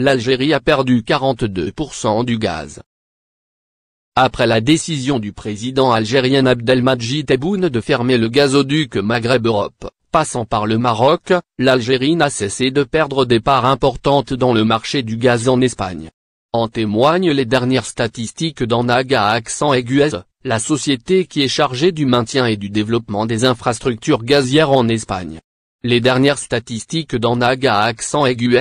L'Algérie a perdu 42% du gaz. Après la décision du président algérien Abdelmadjid Tebboune de fermer le gazoduc Maghreb-Europe, passant par le Maroc, l'Algérie n'a cessé de perdre des parts importantes dans le marché du gaz en Espagne. En témoignent les dernières statistiques d'Enag à accent aigu, la société qui est chargée du maintien et du développement des infrastructures gazières en Espagne. Les dernières statistiques d'Enag à accent aigu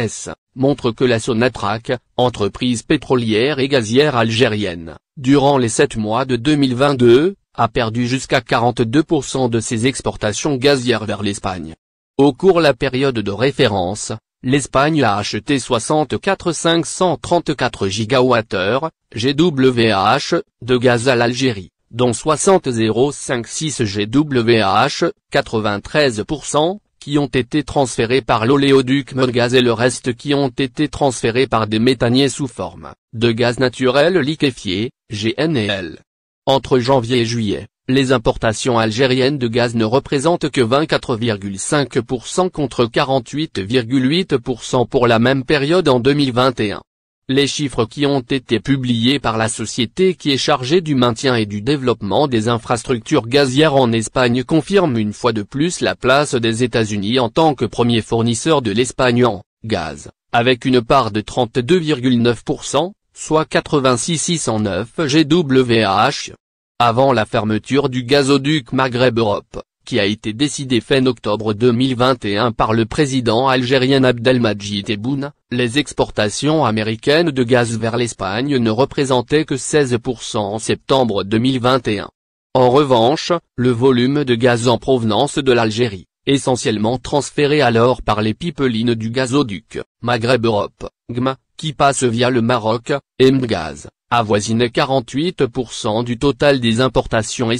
montrent que la Sonatrach, entreprise pétrolière et gazière algérienne, durant les 7 mois de 2022, a perdu jusqu'à 42% de ses exportations gazières vers l'Espagne. Au cours de la période de référence, l'Espagne a acheté 64 534 gigawattheures, GWh, de gaz à l'Algérie, dont 60 056 GWh, 93%, qui ont été transférés par l'oléoduc Meurgaz et le reste qui ont été transférés par des méthaniers sous forme de gaz naturel liquéfié, GNL. Entre janvier et juillet, les importations algériennes de gaz ne représentent que 24,5% contre 48,8% pour la même période en 2021. Les chiffres qui ont été publiés par la société qui est chargée du maintien et du développement des infrastructures gazières en Espagne confirment une fois de plus la place des États-Unis en tant que premier fournisseur de l'Espagne en gaz, avec une part de 32,9%, soit 86 609 GWh. Avant la fermeture du gazoduc Maghreb-Europe, qui a été décidé fin octobre 2021 par le président algérien Abdelmadjid Tebboune, les exportations américaines de gaz vers l'Espagne ne représentaient que 16% en septembre 2021. En revanche, le volume de gaz en provenance de l'Algérie, essentiellement transféré alors par les pipelines du gazoduc Maghreb-Europe, GMA, qui passe via le Maroc, EMGaz, avoisine 48% du total des importations